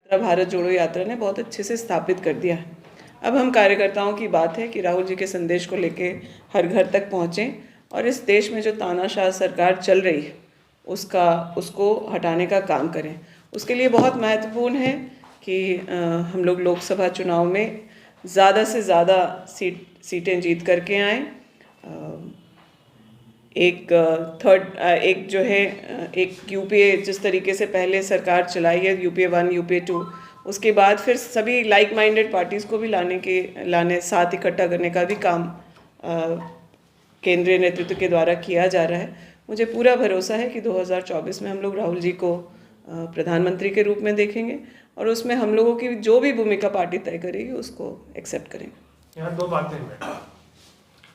भारत जोड़ो यात्रा ने बहुत अच्छे से स्थापित कर दिया है। अब हम कार्यकर्ताओं की बात है कि राहुल जी के संदेश को लेके हर घर तक पहुँचें और इस देश में जो तानाशाह सरकार चल रही है उसको हटाने का काम करें। उसके लिए बहुत महत्वपूर्ण है कि हम लोग लोकसभा चुनाव में ज़्यादा से ज़्यादा सीटें जीत करके आएँ। एक जो है एक यूपीए जिस तरीके से पहले सरकार चलाई है, यूपीए 1 यूपीए 2, उसके बाद फिर सभी लाइक माइंडेड पार्टीज़ को भी लाने साथ इकट्ठा करने का भी काम केंद्रीय नेतृत्व के द्वारा किया जा रहा है। मुझे पूरा भरोसा है कि 2024 में हम लोग राहुल जी को प्रधानमंत्री के रूप में देखेंगे और उसमें हम लोगों की जो भी भूमिका पार्टी तय करेगी उसको एक्सेप्ट करेंगे। यहाँ दो बातें हैं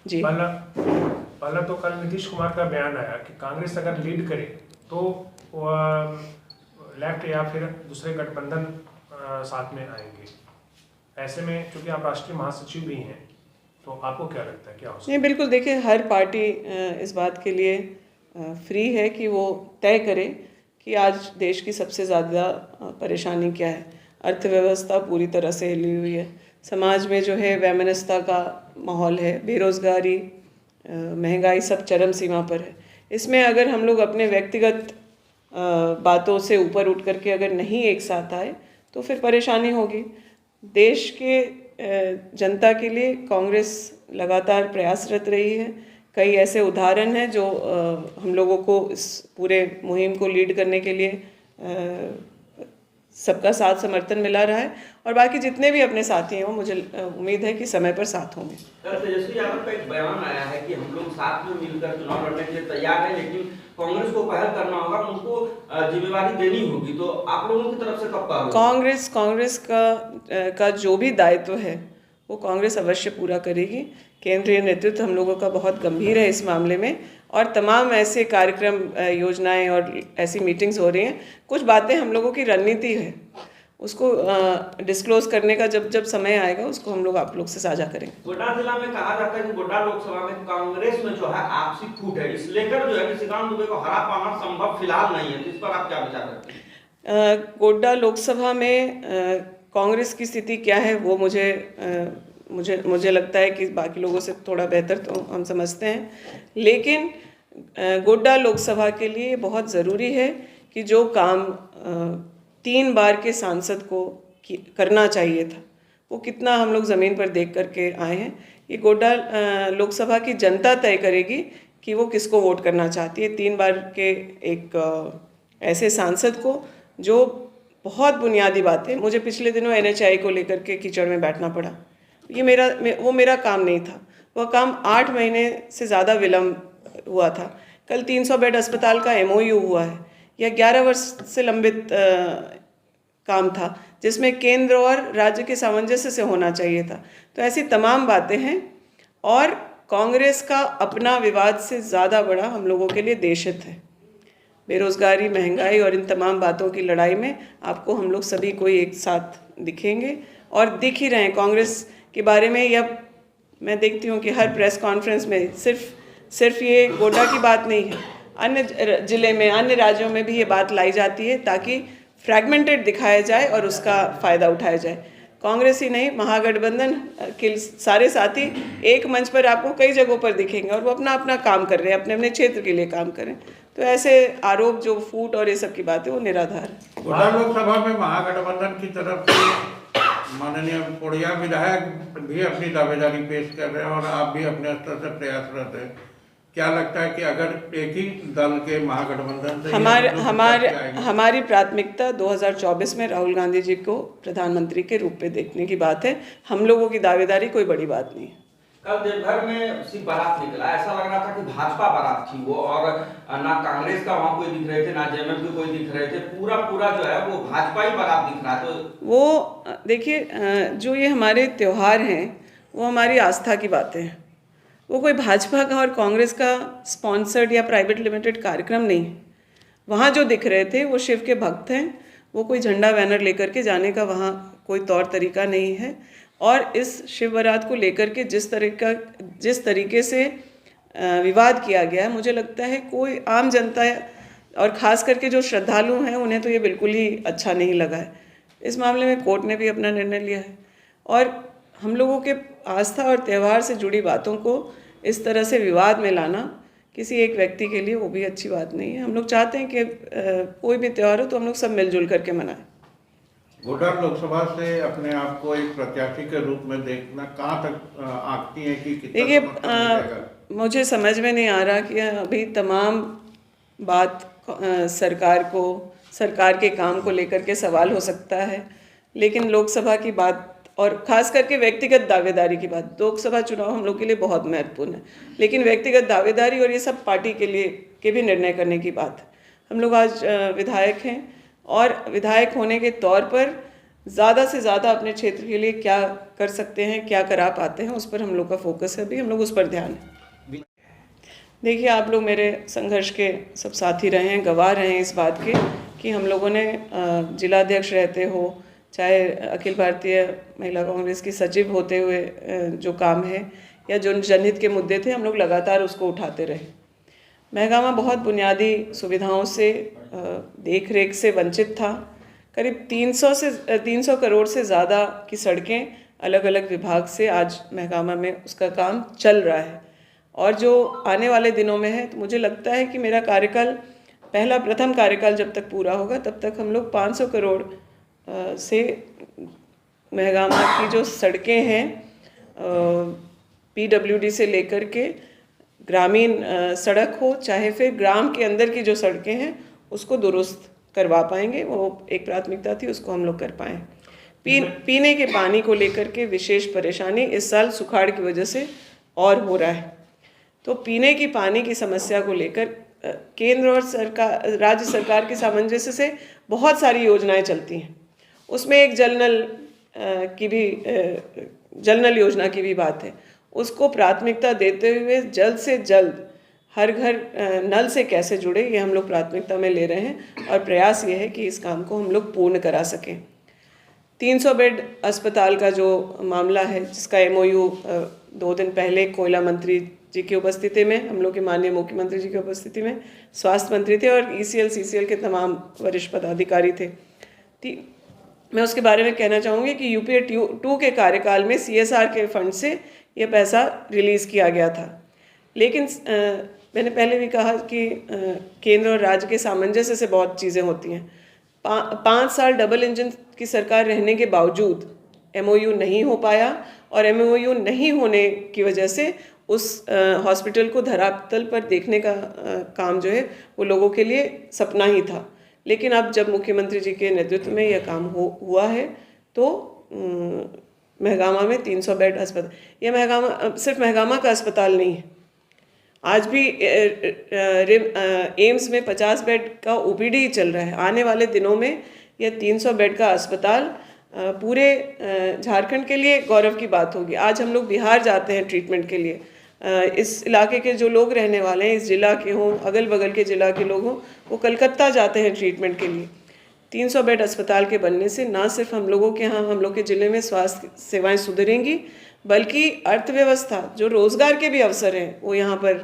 जी। पहला तो कल नीतीश कुमार का बयान आया कि कांग्रेस अगर लीड करे तो लेफ्ट या फिर दूसरे गठबंधन साथ में आएंगे। ऐसे में क्योंकि आप राष्ट्रीय महासचिव भी हैं, तो आपको क्या लगता है क्या हो सकता है? नहीं, बिल्कुल, देखिए हर पार्टी इस बात के लिए फ्री है कि वो तय करे कि आज देश की सबसे ज़्यादा परेशानी क्या है। अर्थव्यवस्था पूरी तरह से हिली हुई है, समाज में जो है वैमनस्यता का माहौल है, बेरोज़गारी, महंगाई सब चरम सीमा पर है। इसमें अगर हम लोग अपने व्यक्तिगत बातों से ऊपर उठ करके अगर नहीं एक साथ आए तो फिर परेशानी होगी। देश के जनता के लिए कांग्रेस लगातार प्रयासरत रही है। कई ऐसे उदाहरण हैं जो हम लोगों को इस पूरे मुहिम को लीड करने के लिए सबका साथ समर्थन मिला रहा है और बाकी जितने भी अपने साथी हैं वो मुझे उम्मीद है कि समय पर साथ होंगे। तेजस्वी यादव का एक बयान आया है कि हम लोग साथ में मिलकर चुनाव लड़ने के लिए तैयार हैं, लेकिन कांग्रेस को पहल करना होगा, उनको जिम्मेवारी देनी होगी। तो आप लोगों की तरफ से कब पहल? कांग्रेस का जो भी दायित्व है वो कांग्रेस अवश्य पूरा करेगी। केंद्रीय नेतृत्व हम लोगों का बहुत गंभीर है इस मामले में और तमाम ऐसे कार्यक्रम, योजनाएं और ऐसी मीटिंग्स हो रही हैं। कुछ बातें हम लोगों की रणनीति है, उसको डिस्क्लोज करने का जब समय आएगा उसको हम लोग आप लोग से साझा करेंगे। गोड्डा जिला में कहा जाता है कि गोड्डा लोकसभा में कांग्रेस में जो है आपसी फूट है, इस लेकर जो है कि श्रीकांत दुबे को हरा पाना संभव फिलहाल नहीं है। तो इस पर आप क्या विचार करते हैं? गोड्डा लोकसभा में कांग्रेस की स्थिति क्या है वो मुझे लगता है कि बाकी लोगों से थोड़ा बेहतर तो हम समझते हैं, लेकिन गोड्डा लोकसभा के लिए बहुत ज़रूरी है कि जो काम 3 बार के सांसद को करना चाहिए था वो कितना हम लोग ज़मीन पर देख करके आए हैं। ये गोड्डा लोकसभा की जनता तय करेगी कि वो किसको वोट करना चाहती है। 3 बार के एक ऐसे सांसद को जो बहुत बुनियादी बातें, मुझे पिछले दिनों NHI को लेकर के कीचड़ में बैठना पड़ा। ये मेरा काम नहीं था, वह काम 8 महीने से ज़्यादा विलम्ब हुआ था। कल 300 बेड अस्पताल का MOU हुआ है, यह 11 वर्ष से लंबित काम था जिसमें केंद्र और राज्य के सामंजस्य से होना चाहिए था। तो ऐसी तमाम बातें हैं और कांग्रेस का अपना विवाद से ज़्यादा बड़ा हम लोगों के लिए देश हित है। बेरोज़गारी, महंगाई और इन तमाम बातों की लड़ाई में आपको हम लोग सभी कोई एक साथ दिखेंगे और दिख ही रहे हैं। कांग्रेस के बारे में या मैं देखती हूँ कि हर प्रेस कॉन्फ्रेंस में सिर्फ ये गोड्डा की बात नहीं है, अन्य ज़िले में, अन्य राज्यों में भी ये बात लाई जाती है ताकि फ्रैगमेंटेड दिखाया जाए और उसका फ़ायदा उठाया जाए। कांग्रेस ही नहीं, महागठबंधन के सारे साथी एक मंच पर आपको कई जगहों पर दिखेंगे और वो अपना अपना काम कर रहे हैं, अपने अपने क्षेत्र के लिए काम करें। तो ऐसे आरोप जो फूट और ये सब की बातें वो निराधार है। गोड्डा लोकसभा में महागठबंधन की तरफ से माननीय कोड़िया विधायक भी अपनी दावेदारी पेश कर रहे हैं और आप भी अपने स्तर से प्रयासरत हैं। क्या लगता है कि अगर एक ही दल के महागठबंधन से हमारी प्राथमिकता 2024 में राहुल गांधी जी को प्रधानमंत्री के रूप में देखने की बात है। हम लोगों की दावेदारी कोई बड़ी बात नहीं है। कल देवघर में सिर्फ बारात निकला, ऐसा लग रहा था कि भाजपा बारात थी वो, और ना कांग्रेस का वहाँ कोई दिख रहे थे, ना JMM के कोई दिख रहे थे। पूरा जो है वो भाजपा ही बारात दिख रहा है। तो वो देखिए, जो ये हमारे त्यौहार हैं वो हमारी आस्था की बातें हैं, वो कोई भाजपा का और कांग्रेस का स्पॉन्सर्ड या प्राइवेट लिमिटेड कार्यक्रम नहीं है। वहाँ जो दिख रहे थे वो शिव के भक्त हैं, वो कोई झंडा बैनर लेकर के जाने का वहाँ कोई तौर तरीका नहीं है। और इस शिव बारात को लेकर के जिस तरीके से विवाद किया गया है, मुझे लगता है कोई आम जनता और ख़ास करके जो श्रद्धालु हैं उन्हें तो ये बिल्कुल ही अच्छा नहीं लगा है। इस मामले में कोर्ट ने भी अपना निर्णय लिया है। और हम लोगों के आस्था और त्यौहार से जुड़ी बातों को इस तरह से विवाद में लाना किसी एक व्यक्ति के लिए वो भी अच्छी बात नहीं है। हम लोग चाहते हैं कि कोई भी त्यौहार हो तो हम लोग सब मिलजुल करके मनाएं। गोड्डा लोकसभा से अपने आप को एक प्रत्याशी के रूप में देखना कहाँ तक आंकती है कि कितना देखिए, समर्थन मिलेगा? मुझे समझ में नहीं आ रहा कि अभी तमाम बात सरकार के काम को लेकर के सवाल हो सकता है, लेकिन लोकसभा की बात और ख़ास करके व्यक्तिगत दावेदारी की बात, लोकसभा चुनाव हम लोग के लिए बहुत महत्वपूर्ण है, लेकिन व्यक्तिगत दावेदारी और ये सब पार्टी के लिए के भी निर्णय करने की बात है। हम लोग आज विधायक हैं और विधायक होने के तौर पर ज़्यादा से ज़्यादा अपने क्षेत्र के लिए क्या कर सकते हैं, क्या करा पाते हैं, उस पर हम लोग का फोकस है। अभी हम लोग उस पर ध्यान है। देखिए, आप लोग मेरे संघर्ष के सब साथी रहे हैं, गवाह रहे हैं इस बात के कि हम लोगों ने जिलाध्यक्ष रहते हो, चाहे अखिल भारतीय महिला कांग्रेस की सचिव होते हुए जो काम है या जो जनहित के मुद्दे थे, हम लोग लगातार उसको उठाते रहे। महगामा बहुत बुनियादी सुविधाओं से देख रेख से वंचित था। करीब 300 करोड़ से ज़्यादा की सड़कें अलग अलग विभाग से आज महगामा में उसका काम चल रहा है और जो आने वाले दिनों में है, तो मुझे लगता है कि मेरा कार्यकाल प्रथम कार्यकाल जब तक पूरा होगा तब तक हम लोग 500 करोड़ से महगामा की जो सड़कें हैं PWD से लेकर के ग्रामीण सड़क हो, चाहे फिर ग्राम के अंदर की जो सड़कें हैं उसको दुरुस्त करवा पाएंगे। वो एक प्राथमिकता थी, उसको हम लोग कर पाएँ। पीने के पानी को लेकर के विशेष परेशानी इस साल सुखाड़ की वजह से और हो रहा है। तो पीने की पानी की समस्या को लेकर केंद्र और राज्य सरकार के सामंजस्य से बहुत सारी योजनाएं चलती हैं। उसमें एक जल नल योजना की भी बात है। उसको प्राथमिकता देते हुए जल्द से जल्द हर घर नल से कैसे जुड़े, ये हम लोग प्राथमिकता में ले रहे हैं और प्रयास ये है कि इस काम को हम लोग पूर्ण करा सकें। 300 बेड अस्पताल का जो मामला है, जिसका MOU 2 दिन पहले कोयला मंत्री जी की उपस्थिति में, हम लोग के माननीय मुख्यमंत्री जी की उपस्थिति में स्वास्थ्य मंत्री थे और ECL CCL के तमाम वरिष्ठ पदाधिकारी थे। मैं उसके बारे में कहना चाहूँगी कि UPA 2 के कार्यकाल में CSR के फंड से यह पैसा रिलीज़ किया गया था, लेकिन मैंने पहले भी कहा कि केंद्र और राज्य के सामंजस्य से बहुत चीज़ें होती हैं। 5 साल डबल इंजन की सरकार रहने के बावजूद MOU नहीं हो पाया और MOU नहीं होने की वजह से उस हॉस्पिटल को धरातल पर देखने का काम जो है वो लोगों के लिए सपना ही था। लेकिन अब जब मुख्यमंत्री जी के नेतृत्व में यह काम हुआ है तो महगामा में 300 बेड अस्पताल, यह सिर्फ महगामा का अस्पताल नहीं है, आज भी एम्स में 50 बेड का OPD चल रहा है। आने वाले दिनों में यह 300 बेड का अस्पताल पूरे झारखंड के लिए गौरव की बात होगी। आज हम लोग बिहार जाते हैं ट्रीटमेंट के लिए, इस इलाके के जो लोग रहने वाले हैं, इस जिला के हों, अगल बगल के जिला के लोग हों, वो कलकत्ता जाते हैं ट्रीटमेंट के लिए। 300 बेड अस्पताल के बनने से ना सिर्फ हम लोगों के यहाँ, हम लोग के ज़िले में स्वास्थ्य सेवाएं सुधरेंगी, बल्कि अर्थव्यवस्था, जो रोज़गार के भी अवसर हैं, वो यहाँ पर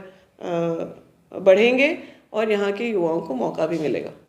बढ़ेंगे और यहाँ के युवाओं को मौका भी मिलेगा।